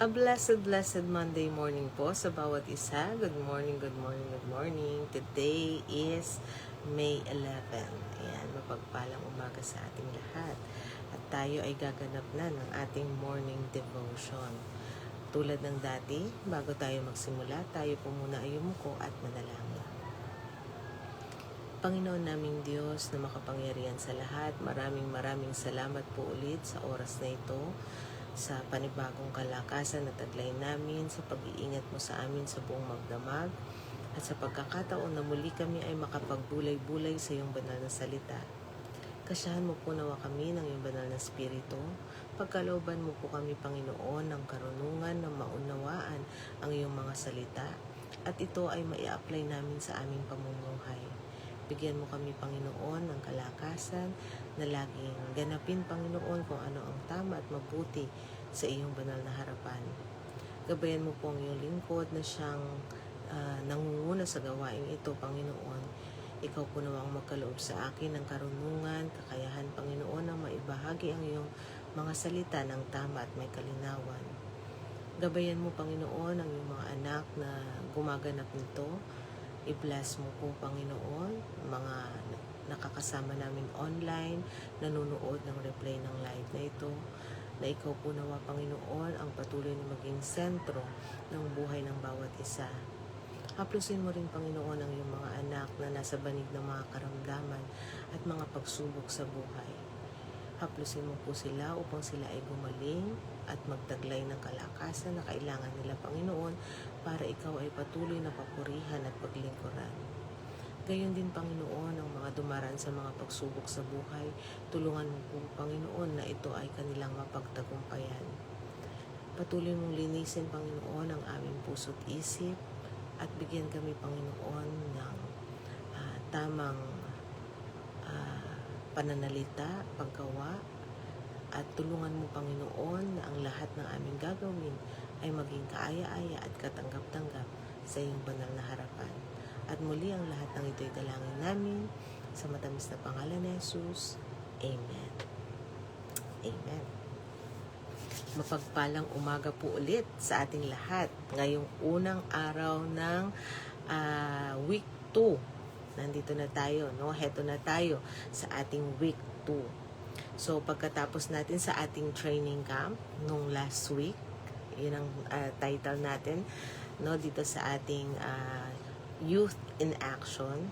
A blessed Monday morning po sa bawat isa. Good morning, good morning, good morning. Today is May 11. Ayan, mapagpalang umaga sa ating lahat. At tayo ay gaganap na ng ating morning devotion. Tulad ng dati, bago tayo magsimula, tayo po muna ay yumuko at manalangin. Panginoon naming Diyos na makapangyarihan sa lahat, maraming salamat po ulit sa oras na ito, sa panibagong kalakasan at taglay namin, sa pag-iingat mo sa amin sa buong magdamag, at sa pagkakataon na muli kami ay makapagbulay-bulay sa iyong banal na salita. Kasyahan mo po nawa kami ng iyong banal na spirito. Pagkalooban mo po kami, Panginoon, ng karunungan na maunawaan ang iyong mga salita, at ito ay mai-apply namin sa aming pamumuhay. Bigyan mo kami, Panginoon, ng kalakasan na laging ganapin, Panginoon, kung ano ang tama at mabuti sa iyong banal na harapan. Gabayan mo po ang iyong lingkod na siyang nangunguna sa gawain ito, Panginoon. Ikaw po nawang magkaloob sa akin ng karunungan, kakayahan, Panginoon, na maibahagi ang iyong mga salita ng tama at may kalinawan. Gabayan mo, Panginoon, ang iyong mga anak na gumaganap nito. I-bless mo po, Panginoon, mga nakakasama namin online, nanonood ng replay ng live na ito, na ikaw po nawa, Panginoon, ang patuloy na maging sentro ng buhay ng bawat isa. Haplusin mo rin, Panginoon, ang iyong mga anak na nasa banig ng mga karamdaman at mga pagsubok sa buhay. Haplusin mo po sila upang sila ay gumaling at magtaglay ng kalakasan na kailangan nila, Panginoon, para ikaw ay patuloy na papurihan at paglingkuran. Gayon din, Panginoon, ang mga dumaraan sa mga pagsubok sa buhay, tulungan mo po, Panginoon, na ito ay kanilang mapagtagumpayan. Patuloy mong linisin, Panginoon, ang aming puso't isip at bigyan kami, Panginoon, ng tamang pananalita, paggawa, at tulungan mo, Panginoon, na ang lahat ng aming gagawin ay maging kaaya-aya at katanggap-tanggap sa iyong banal na harapan. At muli ang lahat ng ito'y dalangin namin sa matamis na pangalan ni Jesus. Amen. Amen. Mapagpalang umaga po ulit sa ating lahat. Ngayong unang araw ng week 2. Nandito na tayo, no? Heto na tayo sa ating week 2. So, pagkatapos natin sa ating training camp nung last week, yun ang title natin, no, dito sa ating Youth in Action.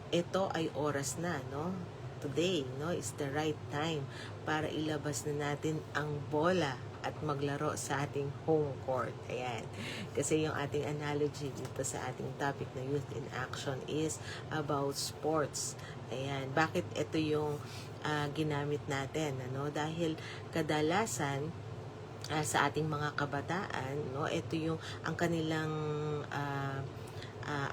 Ito ay oras na, no? Today, no, is the right time para ilabas na natin ang bola at maglaro sa ating home court. Ayan. Kasi yung ating analogy dito sa ating topic na Youth in Action is about sports. Ayan. Bakit ito yung ginamit natin? Ano? Dahil kadalasan sa ating mga kabataan, no, ito yung ang kanilang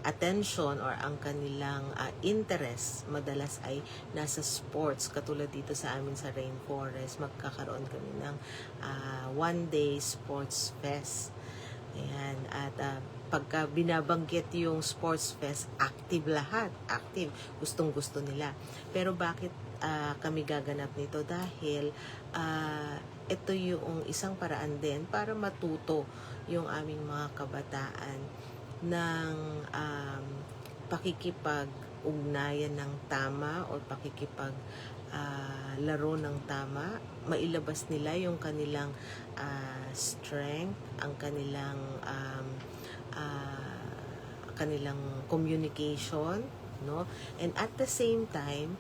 attention or ang kanilang interest madalas ay nasa sports. Katulad dito sa amin sa Rainforest, magkakaroon kami ng one-day sports fest. Ayan. At pagka binabanggit yung sports fest, active lahat. Active. Gustong-gusto nila. Pero bakit kami gaganap nito? Dahil ito yung isang paraan din para matuto yung aming mga kabataan ng pakikipag-ugnayan ng tama o laro ng tama, mailabas nila yung kanilang strength, ang kanilang communication, no? And at the same time,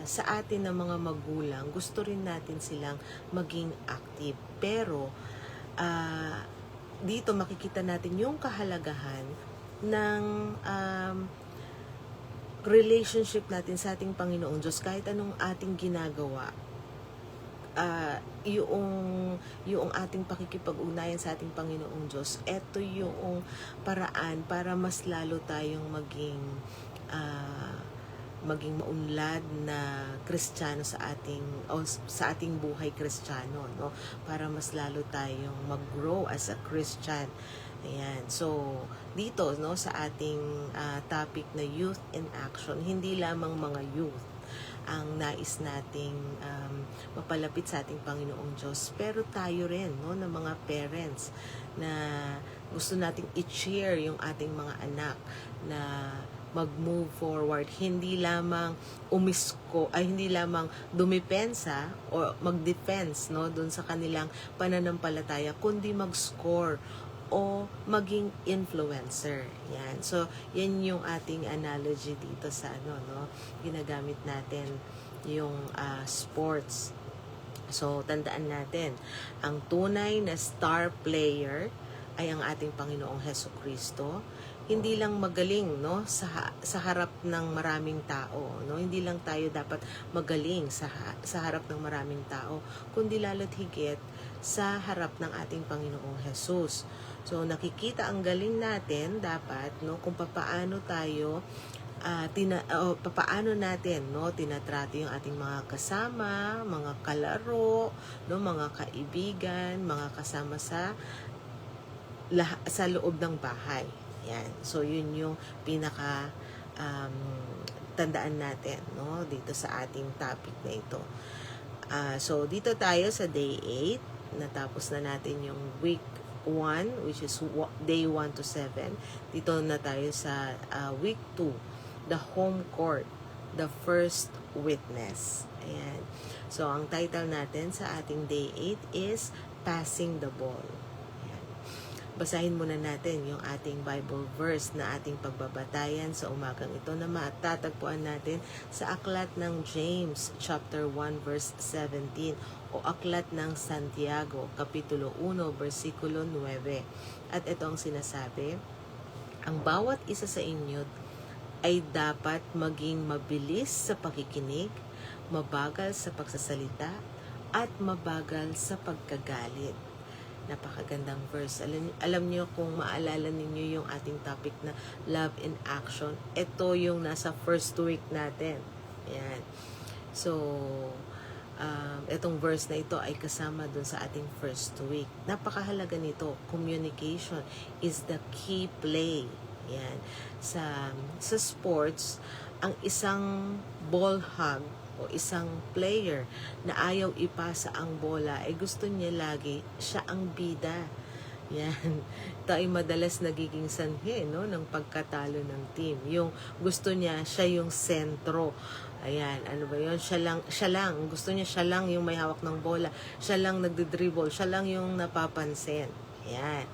sa atin na mga magulang, gusto rin natin silang maging active. Pero dito makikita natin yung kahalagahan ng relationship natin sa ating Panginoon Diyos. Kahit anong ating ginagawa, yung ating pakikipag-ugnayan sa ating Panginoong Diyos, ito yung paraan para mas lalo tayong maging maunlad na Kristiyano sa ating buhay Kristiyano, no? Para mas lalo tayong mag-grow as a Christian. Ayan. So, dito, no, sa ating topic na Youth in Action, hindi lamang mga youth ang nais nating mapalapit sa ating Panginoong Diyos. Pero tayo rin, no, ng mga parents na gusto nating i-cheer yung ating mga anak na mag-move forward, hindi lamang hindi lamang dumipensa o mag-defense, no, doon sa kanilang pananampalataya, kundi mag-score o maging influencer. Yan. So, yan yung ating analogy dito sa ginagamit natin yung sports. So, tandaan natin, ang tunay na star player ay ang ating Panginoong Hesukristo. Hindi lang magaling, no, sa harap ng maraming tao, no? Hindi lang tayo dapat magaling sa harap ng maraming tao, kundi lalo't higit sa harap ng ating Panginoong Hesus. So nakikita ang galing natin dapat, no, kung papaano tayo papaano natin, no, tinatrato yung ating mga kasama, mga kalaro, no, mga kaibigan, mga kasama sa loob ng bahay. Yan. So yun yung pinaka tandaan natin, no, dito sa ating topic na ito. So dito tayo sa day 8, natapos na natin yung week 1, which is day 1 to 7. Dito na tayo sa week 2, the home court, the first witness. Ayan. So ang title natin sa ating day 8 is Passing the Ball. Basahin muna natin yung ating Bible verse na ating pagbabatayan sa umagang ito na matatagpuan natin sa aklat ng James chapter 1 verse 17 o aklat ng Santiago kapitulo 1 versikulo 9. At ito ang sinasabi, ang bawat isa sa inyo ay dapat maging mabilis sa pakikinig, mabagal sa pagsasalita, at mabagal sa pagkagalit. Napakagandang verse. Alam niyo, kung maalala ninyo yung ating topic na love in action, ito yung nasa first week natin. Ayan. So, itong verse na ito ay kasama dun sa ating first week. Napakahalaga nito. Communication is the key play. Ayan. Sa sports, ang isang ball hog o isang player na ayaw ipasa ang bola, ay gusto niya lagi siya ang bida. Yan. Ito ay madalas nagiging sanhi, no, ng pagkatalo ng team. Yung gusto niya, siya yung sentro. Ayan, ano ba yun? Siya lang. Gusto niya, siya lang yung may hawak ng bola. Siya lang nagdidribble. Siya lang yung napapansin. Ayan.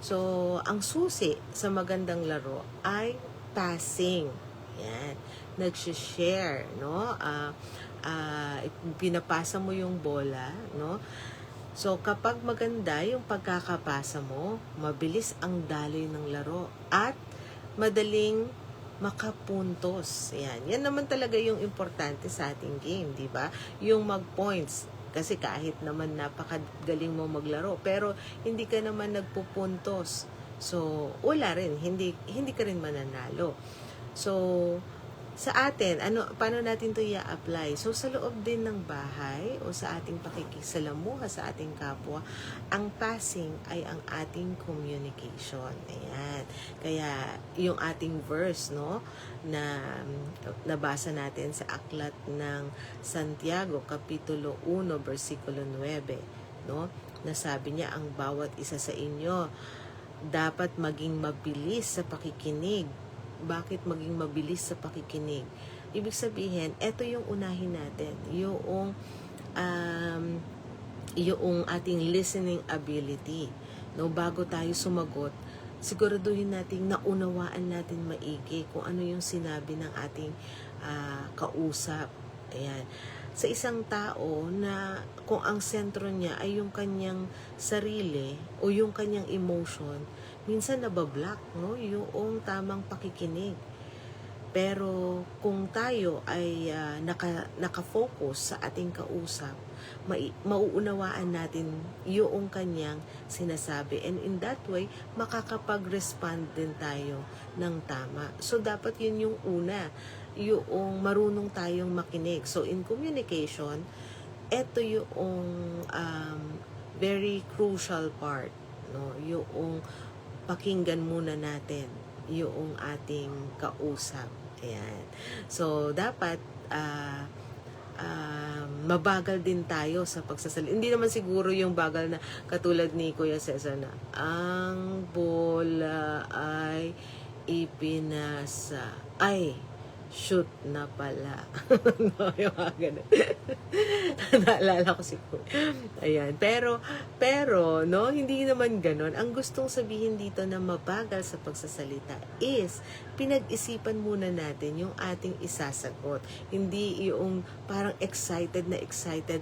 So, ang susi sa magandang laro ay passing. Ayan. Nag-share, no? Pinapasa mo yung bola, no? So, kapag maganda yung pagkakapasa mo, mabilis ang daloy ng laro at madaling makapuntos. Yan. Yan naman talaga yung importante sa ating game, di ba? Yung mag-points. Kasi kahit naman napakagaling mo maglaro, pero hindi ka naman nagpupuntos. So, wala rin. Hindi ka rin mananalo. So, sa atin, paano natin ito i-apply? So, sa loob din ng bahay o sa ating pakikisalamuha sa ating kapwa, ang passing ay ang ating communication. Ayan. Kaya, yung ating verse, no, na nabasa natin sa aklat ng Santiago, kapitulo 1, versikulo 9, no, nasabi niya, ang bawat isa sa inyo dapat maging mabilis sa pakikinig. Bakit maging mabilis sa pakikinig? Ibig sabihin, ito yung unahin natin, yung ating listening ability. No, bago tayo sumagot, siguraduhin natin naunawaan natin maigi kung ano yung sinabi ng ating kausap. Ayan. Sa isang tao na kung ang sentro niya ay yung kanyang sarili o yung kanyang emotion, minsan nabablock, no, yung tamang pakikinig. Pero kung tayo ay nakafocus sa ating kausap, mauunawaan natin yung kanyang sinasabi. And in that way, makakapag-respond din tayo ng tama. So, dapat yun yung una, yung marunong tayong makinig. So, in communication, ito yung very crucial part, no? Yung pakinggan muna natin yung ating kausap. Ayan. So, dapat mabagal din tayo sa pagsasalita. Hindi naman siguro yung bagal na katulad ni Kuya Cesar na ang bola ay ipinasa. Ay, shoot na pala. No, yung mga ganun. Naalala ko si Kuya. Ayan. Pero, no, hindi naman ganun. Ang gustong sabihin dito na mabagal sa pagsasalita is, pinag-isipan muna natin yung ating isasagot. Hindi yung parang excited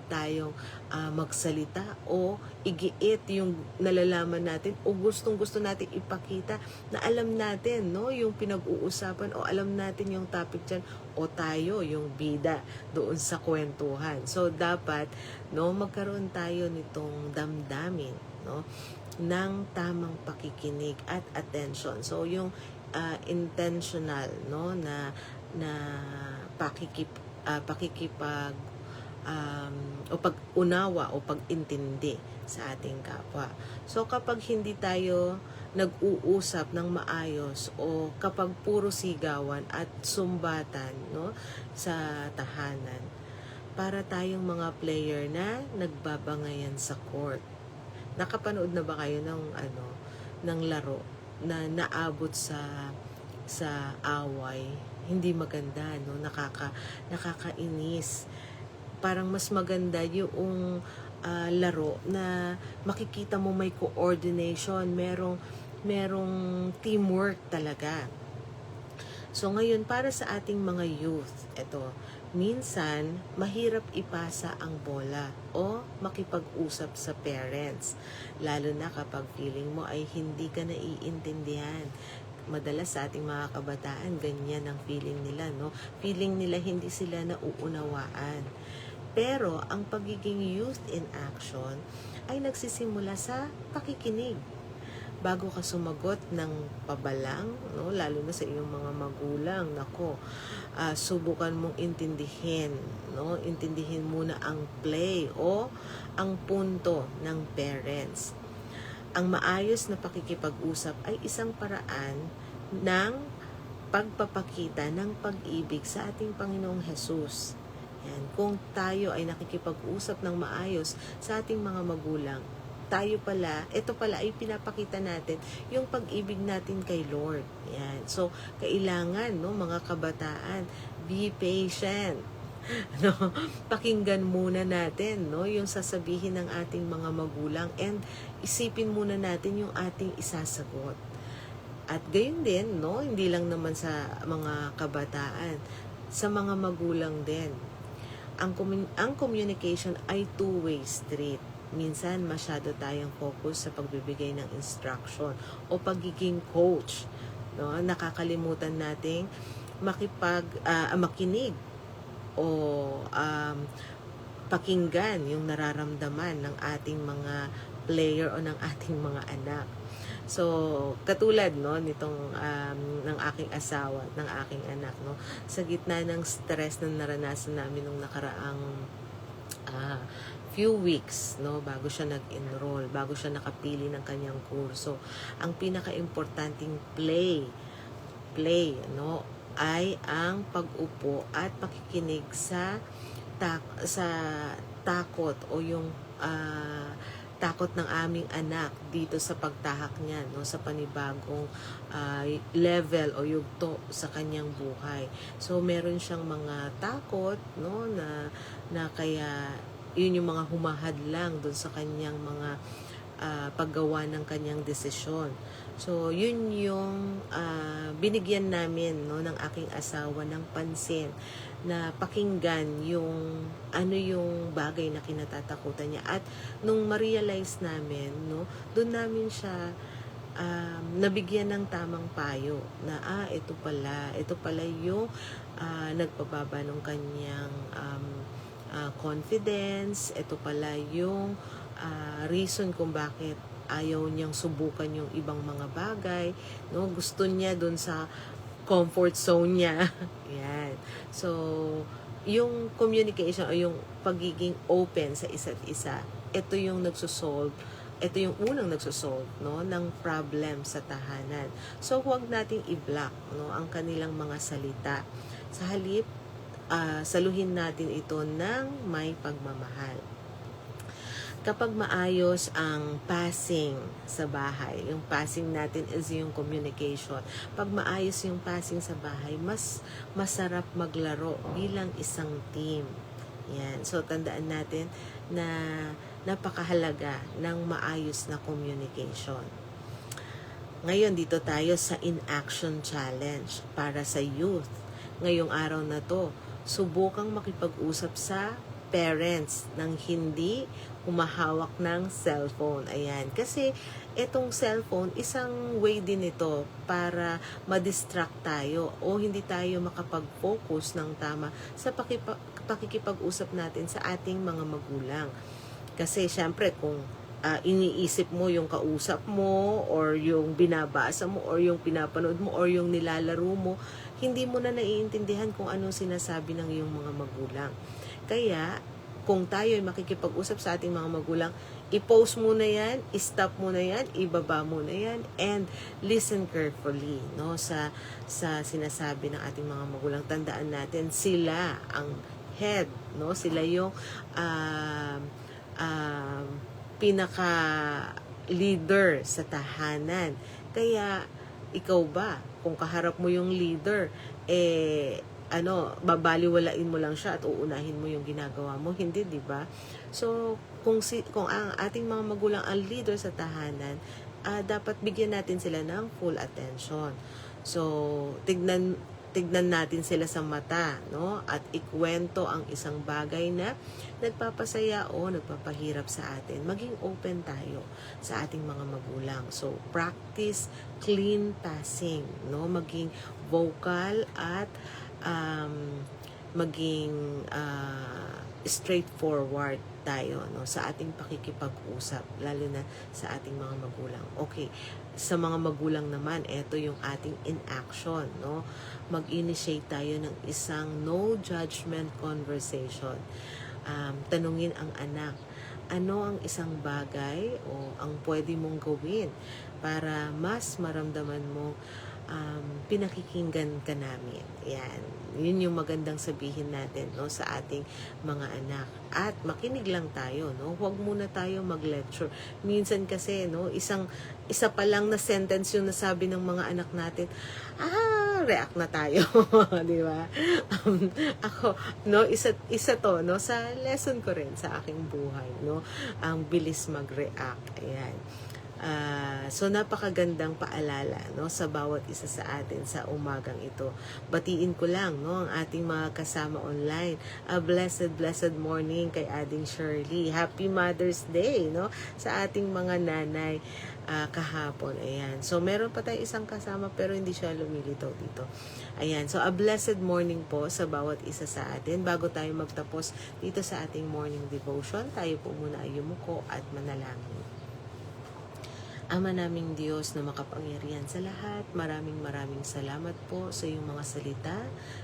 tayong magsalita o igiit yung nalalaman natin o gustong-gusto natin ipakita na alam natin, no, yung pinag-uusapan o alam natin yung topic dyan o tayo yung bida doon sa kwentuhan. So, dapat, no, magkaroon tayo nitong damdamin, no, ng tamang pakikinig at attention. So, yung intentional, no, na pakikipag o pag-unawa o pag-intindi sa ating kapwa. So, kapag hindi tayo nag-uusap ng maayos o kapag puro sigawan at sumbatan, no, sa tahanan, para tayong mga player na nagbabangayan sa court. Nakapanood na ba kayo ng laro na naabot sa away? Hindi maganda, no? Nakakainis. Parang mas maganda yung laro na makikita mo may coordination, merong teamwork talaga. So ngayon, para sa ating mga youth, ito, minsan mahirap ipasa ang bola o makipag-usap sa parents, lalo na kapag feeling mo ay hindi ka naiintindihan. Madalas sa ating mga kabataan, ganyan ang feeling nila, no? Feeling nila hindi sila nauunawaan. Pero ang pagiging youth in action ay nagsisimula sa pakikinig. Bago ka sumagot ng pabalang, no, lalo na sa iyong mga magulang, nako, subukan mong intindihin, no, intindihin muna ang play o ang punto ng parents. Ang maayos na pakikipag-usap ay isang paraan ng pagpapakita ng pag-ibig sa ating Panginoong Hesus. Yan. Kung tayo ay nakikipag-usap ng maayos sa ating mga magulang, ito pala ay pinapakita natin yung pag-ibig natin kay Lord. Yan. So, kailangan, no, mga kabataan, be patient. No, pakinggan muna natin, no, yung sasabihin ng ating mga magulang and isipin muna natin yung ating isasagot. At gayon din, no, hindi lang naman sa mga kabataan, sa mga magulang din. Ang communication ay two-way street. Minsan masyado tayong focus sa pagbibigay ng instruction o pagiging coach, no? Nakakalimutan nating makinig o pakinggan yung nararamdaman ng ating mga player o ng ating mga anak. So, katulad, no, nitong ng aking asawa, ng aking anak, no, sa gitna ng stress na naranasan namin nung nakaraang few weeks, no, bago siya nag-enroll, bago siya nakapili ng kanyang kurso, ang pinaka-importanting play, no, ay ang pag-upo at pakikinig sa takot o yung takot ng aming anak dito sa pagtahak niya, no, sa panibagong level o yugto sa kanyang buhay. So meron siyang mga takot, no, na kaya yun yung mga humahadlang doon sa kanyang mga paggawa ng kanyang desisyon. So yun yung binigyan namin, no, ng aking asawa ng pansin na pakinggan yung yung bagay na kinatatakutan niya. At nung ma-realize namin, no, doon namin siya nabigyan ng tamang payo na ito pala yung nagpababa ng kanyang confidence, ito pala yung reason kung bakit ayaw niyang subukan yung ibang mga bagay, no, gusto niya doon sa comfort zone niya. Yan. So, yung communication o yung pagiging open sa isa't isa, ito yung unang nagsosolve, no, ng problem sa tahanan. So, huwag nating i-block, no, ang kanilang mga salita. Sa halip, saluhin natin ito ng may pagmamahal. Kapag maayos ang passing sa bahay, yung passing natin is yung communication. Pag maayos yung passing sa bahay, mas masarap maglaro bilang isang team. Yan. So, tandaan natin na napakahalaga ng maayos na communication. Ngayon, dito tayo sa in-action challenge para sa youth. Ngayong araw na to, subukang makipag-usap sa parents nang hindi humahawak ng cellphone. Ayan. Kasi itong cellphone, isang way din ito para ma-distract tayo o hindi tayo makapag-focus ng tama sa pakikipag-usap natin sa ating mga magulang. Kasi syempre kung iniisip mo yung kausap mo or yung binabasa mo or yung pinapanood mo or yung nilalaro mo, hindi mo na naiintindihan kung anong sinasabi ng iyong mga magulang. Kaya, kung tayo ay makikipag-usap sa ating mga magulang, i-pause muna yan, i-stop muna yan, ibaba muna yan, and listen carefully, no, sa sinasabi ng ating mga magulang. Tandaan natin, sila ang head, no, sila yung pinaka leader sa tahanan. Kaya, ikaw ba, kung kaharap mo yung leader, babaliwalain mo lang siya at uunahin mo yung ginagawa mo? Hindi, di ba? So, kung ang ating mga magulang ang leader sa tahanan, dapat bigyan natin sila ng full attention. So, tignan natin sila sa mata, no? At ikwento ang isang bagay na nagpapasaya o nagpapahirap sa atin. Maging open tayo sa ating mga magulang. So, practice clean passing, no? Maging vocal at maging straightforward tayo, no, sa ating pakikipag-usap, lalo na sa ating mga magulang. Okay, sa mga magulang naman, ito yung ating in-action, no? Mag-initiate tayo ng isang no judgment conversation. Tanungin ang anak, ano ang isang bagay o ang pwede mong gawin para mas maramdaman mo pinakikinggan ka namin. Yan. Yun yung magandang sabihin natin, no, sa ating mga anak. At makinig lang tayo, no? Huwag muna tayo mag-lecture. Minsan kasi, no, isa pa lang na sentence yung nasabi ng mga anak natin, react na tayo. Di ba? Ako, no, isa to, no, sa lesson ko rin sa aking buhay, no, ang bilis mag-react. Ayan. So napakagandang paalala, no, sa bawat isa sa atin sa umagang ito. Batiin ko lang, no, ang ating mga kasama online. A blessed morning kay Ading Shirley. Happy Mother's Day, no, sa ating mga nanay kahapon. Ayan. So meron pa tayo isang kasama pero hindi siya lumilitaw dito. Ayan. So a blessed morning po sa bawat isa sa atin. Bago tayo magtapos dito sa ating morning devotion, tayo po muna ay yumuko at manalangin. Ama naming Diyos na makapangyarihan sa lahat, maraming salamat po sa iyong mga salita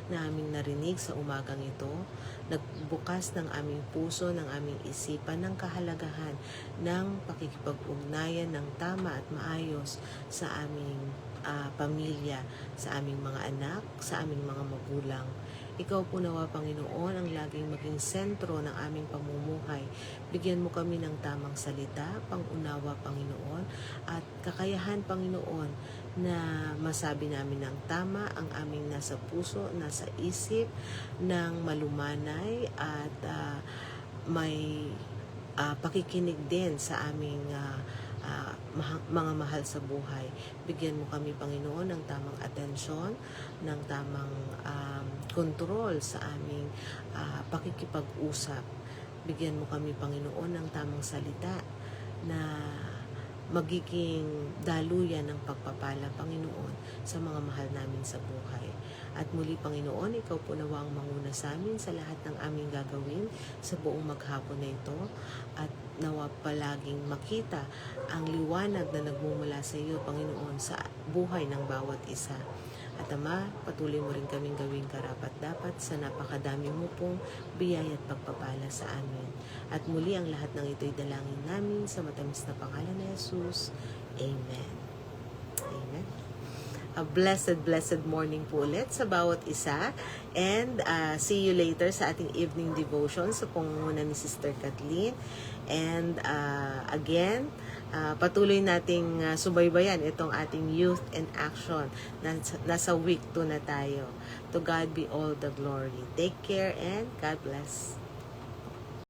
na aming narinig sa umagang ito. Nagbukas ng aming puso, ng aming isipan, ng kahalagahan ng pakikipag-ugnayan ng tama at maayos sa aming pamilya, sa aming mga anak, sa aming mga magulang. Ikaw po nawa, Panginoon, ang laging maging sentro ng aming pamumuhay. Bigyan mo kami ng tamang salita, pangunawa, Panginoon, at kakayahan, Panginoon, na masabi namin ng tama ang aming nasa puso, nasa isip, ng malumanay at may pakikinig din sa aming mga mahal sa buhay. Bigyan mo kami, Panginoon, ng tamang atensyon, ng tamang kontrol sa aming pakikipag-usap. Bigyan mo kami, Panginoon, ng tamang salita na magiging daluyan ng pagpapala, Panginoon, sa mga mahal namin sa buhay. At muli, Panginoon, ikaw po nawa ang manguna sa amin sa lahat ng aming gagawin sa buong maghapon na ito. At nawa palaging makita ang liwanag na nagmumula sa iyo, Panginoon, sa buhay ng bawat isa. At Ama, patuloy mo rin kaming gawing karapat-dapat sa napakadami mo pong biyaya at pagpapala sa amin. At muli ang lahat ng ito'y dalangin namin sa matamis na pangalan ni Jesus. Amen. Amen. blessed morning po ulit sa bawat isa. And see you later sa ating evening devotion sa pangunguna ni Sister Kathleen. And again, patuloy nating subaybayan itong ating Youth in Action. Nasa week 2 na tayo. To God be all the glory. Take care and God bless.